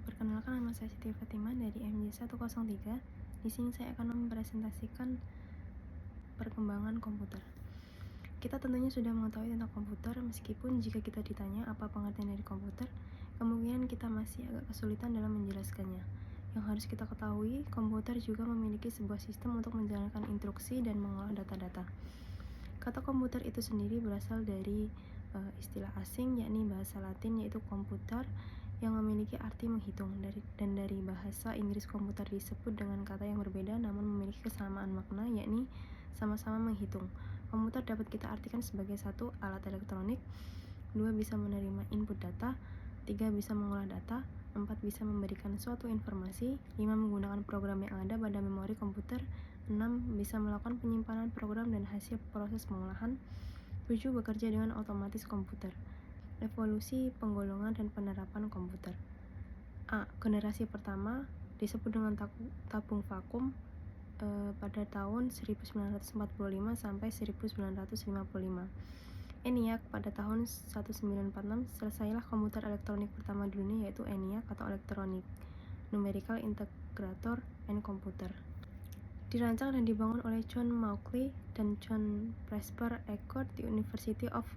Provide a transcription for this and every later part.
Perkenalkan, nama saya Siti Fatimah dari MJ103. Di sini saya akan mempresentasikan perkembangan komputer. Kita tentunya sudah mengetahui tentang komputer, meskipun jika kita ditanya apa pengertian dari komputer, kemungkinan kita masih agak kesulitan dalam menjelaskannya. Yang harus kita ketahui, komputer juga memiliki sebuah sistem untuk menjalankan instruksi dan mengolah data-data. Kata komputer itu sendiri berasal dari istilah asing, yakni bahasa Latin yaitu komputer, yang memiliki arti menghitung, dan dari bahasa Inggris komputer disebut dengan kata yang berbeda namun memiliki kesamaan makna, yakni sama-sama menghitung. Komputer dapat kita artikan sebagai 1. Alat elektronik, 2. Bisa menerima input data, 3. Bisa mengolah data, 4. Bisa memberikan suatu informasi, 5. Menggunakan program yang ada pada memori komputer, 6. Bisa melakukan penyimpanan program dan hasil proses pengolahan, 7. Bekerja dengan otomatis komputer. Evolusi, penggolongan, dan penerapan komputer. A. Generasi pertama disebut dengan tabung vakum pada tahun 1945 sampai 1955. ENIAC pada tahun 1946. Selesailah komputer elektronik pertama di dunia, yaitu ENIAC atau Electronic Numerical Integrator and Computer. Dirancang dan dibangun oleh John Mauchly dan John Presper Eckert di University of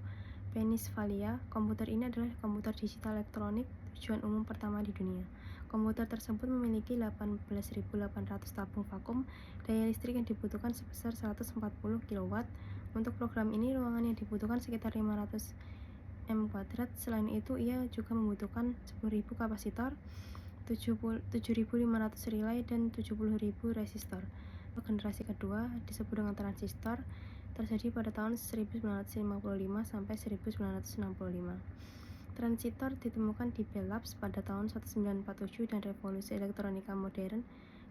Pennsylvania. Komputer ini adalah komputer digital elektronik tujuan umum pertama di dunia. Komputer tersebut memiliki 18.800 tabung vakum. Daya listrik yang dibutuhkan sebesar 140 kW. Untuk program ini, ruangan yang dibutuhkan sekitar 500 m². Selain itu, ia juga membutuhkan 10.000 kapasitor, 7.500 relay, dan 70.000 resistor. Generasi kedua disebut dengan transistor, terjadi pada tahun 1955 sampai 1965. Transistor ditemukan di Bell Labs pada tahun 1947 dan revolusi elektronika modern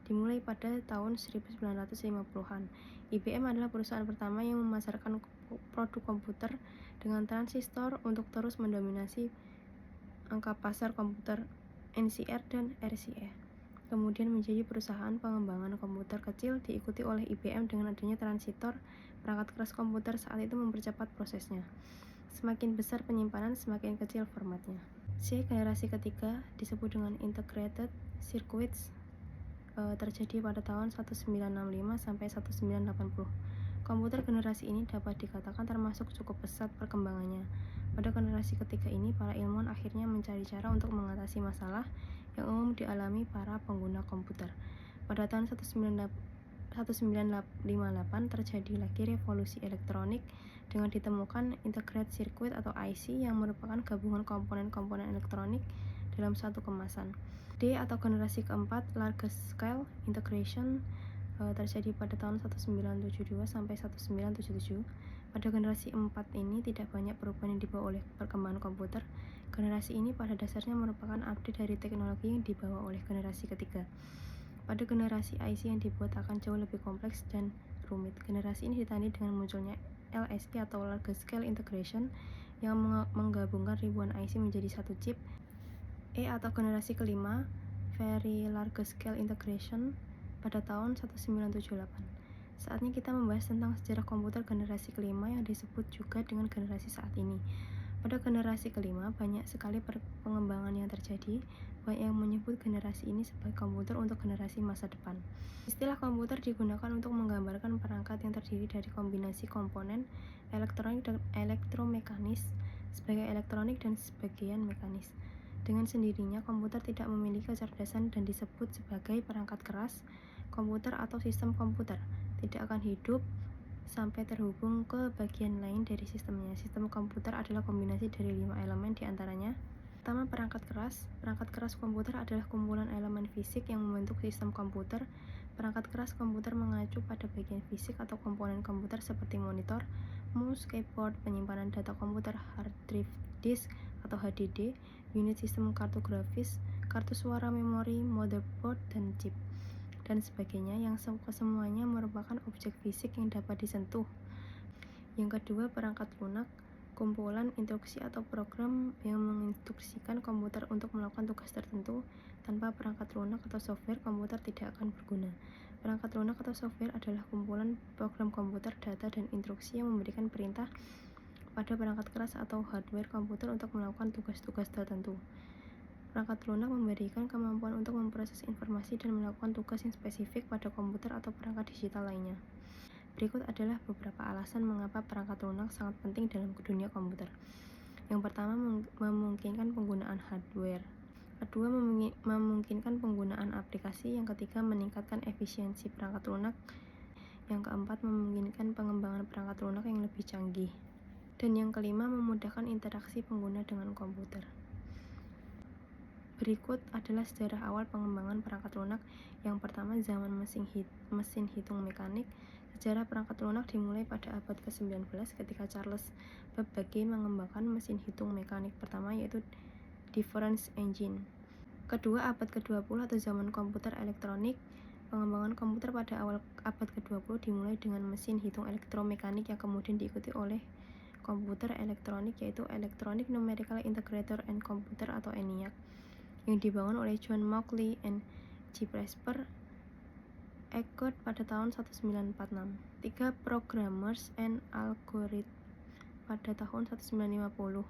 dimulai pada tahun 1950-an. IBM adalah perusahaan pertama yang memasarkan produk komputer dengan transistor untuk terus mendominasi angka pasar komputer NCR dan RCA. Kemudian menjadi perusahaan pengembangan komputer kecil, diikuti oleh IBM. Dengan adanya transistor, perangkat keras komputer saat itu mempercepat prosesnya. Semakin besar penyimpanan, semakin kecil formatnya. C. Generasi ketiga disebut dengan Integrated Circuits, terjadi pada tahun 1965 sampai 1980. Komputer generasi ini dapat dikatakan termasuk cukup pesat perkembangannya. Pada generasi ketiga ini, para ilmuwan akhirnya mencari cara untuk mengatasi masalah yang umum dialami para pengguna komputer. Pada tahun 1958 terjadi lagi revolusi elektronik dengan ditemukan Integrated Circuit atau IC yang merupakan gabungan komponen-komponen elektronik dalam satu kemasan. D atau generasi keempat, Large Scale Integration, terjadi pada tahun 1972 sampai 1977. Pada generasi 4 ini tidak banyak perubahan yang dibawa oleh perkembangan komputer. Generasi ini pada dasarnya merupakan update dari teknologi yang dibawa oleh generasi ketiga. Pada generasi IC yang dibuat akan jauh lebih kompleks dan rumit. Generasi ini ditandai dengan munculnya LSI atau Large Scale Integration yang menggabungkan ribuan IC menjadi satu chip. E atau generasi kelima, Very Large Scale Integration, pada tahun 1978. Saatnya kita membahas tentang sejarah komputer generasi kelima yang disebut juga dengan generasi saat ini. Pada generasi kelima, banyak sekali pengembangan yang terjadi. Banyak yang menyebut generasi ini sebagai komputer untuk generasi masa depan. Istilah komputer digunakan untuk menggambarkan perangkat yang terdiri dari kombinasi komponen elektronik dan elektromekanis, sebagai elektronik dan sebagian mekanis. Dengan sendirinya, komputer tidak memiliki kecerdasan dan disebut sebagai perangkat keras. Komputer atau sistem komputer tidak akan hidup sampai terhubung ke bagian lain dari sistemnya. Sistem komputer adalah kombinasi dari 5 elemen diantaranya. Pertama, perangkat keras. Perangkat keras komputer adalah kumpulan elemen fisik yang membentuk sistem komputer. Perangkat keras komputer mengacu pada bagian fisik atau komponen komputer seperti monitor, mouse, keyboard, penyimpanan data komputer, hard drive disk atau HDD, unit sistem kartu grafis, kartu suara, memori, motherboard, dan chip, dan sebagainya, yang kesemuanya merupakan objek fisik yang dapat disentuh. Yang kedua, perangkat lunak, kumpulan instruksi atau program yang menginstruksikan komputer untuk melakukan tugas tertentu. Tanpa perangkat lunak atau software, komputer tidak akan berguna. Perangkat lunak atau software adalah kumpulan program komputer, data, dan instruksi yang memberikan perintah pada perangkat keras atau hardware komputer untuk melakukan tugas-tugas tertentu. Perangkat lunak memberikan kemampuan untuk memproses informasi dan melakukan tugas yang spesifik pada komputer atau perangkat digital lainnya. Berikut adalah beberapa alasan mengapa perangkat lunak sangat penting dalam dunia komputer. Yang pertama, memungkinkan penggunaan hardware. Kedua, memungkinkan penggunaan aplikasi. Yang ketiga, meningkatkan efisiensi perangkat lunak. Yang keempat, memungkinkan pengembangan perangkat lunak yang lebih canggih. Dan yang kelima, memudahkan interaksi pengguna dengan komputer. Berikut adalah sejarah awal pengembangan perangkat lunak. Yang pertama, zaman mesin hitung mekanik. Sejarah perangkat lunak dimulai pada abad ke-19 ketika Charles Babbage mengembangkan mesin hitung mekanik pertama, yaitu difference engine. Kedua, abad ke-20 atau zaman komputer elektronik. Pengembangan komputer pada awal abad ke-20 dimulai dengan mesin hitung elektromekanik yang kemudian diikuti oleh komputer elektronik, yaitu Electronic Numerical Integrator and Computer atau ENIAC, yang dibangun oleh John Mauchly and J. Presper Eckert pada tahun 1946. 3. Programmers and Algorithm pada tahun 1950.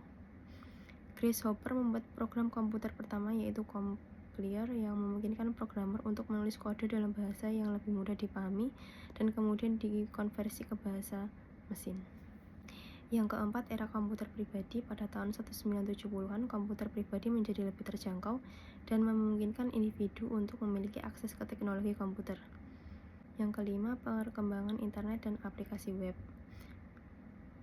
Grace Hopper membuat program komputer pertama, yaitu Compiler, yang memungkinkan programmer untuk menulis kode dalam bahasa yang lebih mudah dipahami dan kemudian dikonversi ke bahasa mesin. Yang keempat, era komputer pribadi. Pada tahun 1970-an, komputer pribadi menjadi lebih terjangkau dan memungkinkan individu untuk memiliki akses ke teknologi komputer. Yang kelima, perkembangan internet dan aplikasi web.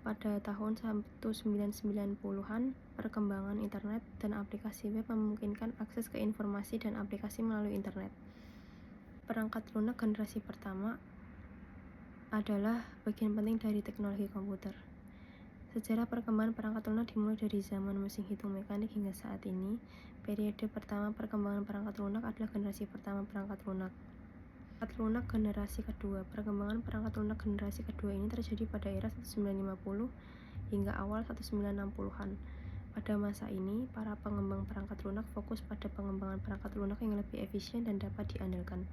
Pada tahun 1990-an, perkembangan internet dan aplikasi web memungkinkan akses ke informasi dan aplikasi melalui internet. Perangkat lunak generasi pertama adalah bagian penting dari teknologi komputer. Sejarah perkembangan perangkat lunak dimulai dari zaman mesin hitung mekanik hingga saat ini. Periode pertama perkembangan perangkat lunak adalah generasi pertama perangkat lunak. Perangkat lunak generasi kedua. Perkembangan perangkat lunak generasi kedua ini terjadi pada era 1950 hingga awal 1960-an. Pada masa ini, para pengembang perangkat lunak fokus pada pengembangan perangkat lunak yang lebih efisien dan dapat diandalkan.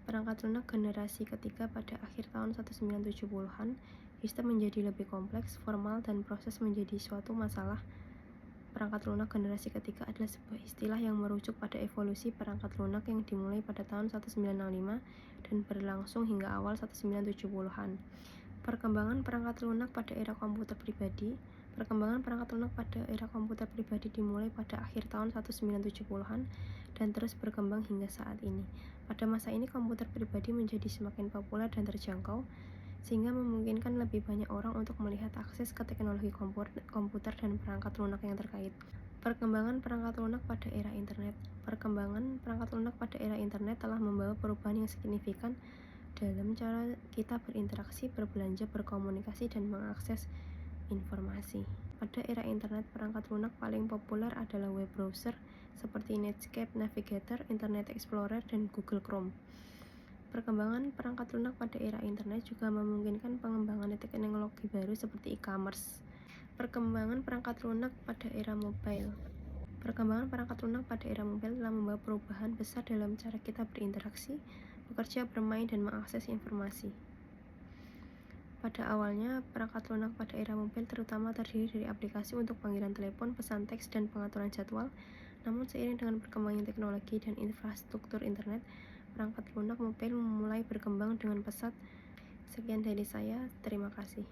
Perangkat lunak generasi ketiga. Pada akhir tahun 1970-an, sistem menjadi lebih kompleks, formal, dan proses menjadi suatu masalah. Perangkat lunak generasi ketiga adalah sebuah istilah yang merujuk pada evolusi perangkat lunak yang dimulai pada tahun 1965 dan berlangsung hingga awal 1970-an. Perkembangan perangkat lunak pada era komputer pribadi. Perkembangan perangkat lunak pada era komputer pribadi dimulai pada akhir tahun 1970-an dan terus berkembang hingga saat ini. Pada masa ini, komputer pribadi menjadi semakin populer dan terjangkau, sehingga memungkinkan lebih banyak orang untuk melihat akses ke teknologi komputer dan perangkat lunak yang terkait. Perkembangan perangkat lunak pada era internet. Perkembangan perangkat lunak pada era internet telah membawa perubahan yang signifikan dalam cara kita berinteraksi, berbelanja, berkomunikasi, dan mengakses informasi. Pada era internet, perangkat lunak paling populer adalah web browser seperti Netscape Navigator, Internet Explorer, dan Google Chrome. Perkembangan perangkat lunak pada era internet juga memungkinkan pengembangan teknologi baru seperti e-commerce. Perkembangan perangkat lunak pada era mobile. Perkembangan perangkat lunak pada era mobile telah membawa perubahan besar dalam cara kita berinteraksi, bekerja, bermain, dan mengakses informasi. Pada awalnya, perangkat lunak pada era mobile terutama terdiri dari aplikasi untuk panggilan telepon, pesan teks, dan pengaturan jadwal. Namun seiring dengan perkembangan teknologi dan infrastruktur internet, perangkat lunak mobile mulai berkembang dengan pesat. Sekian dari saya, terima kasih.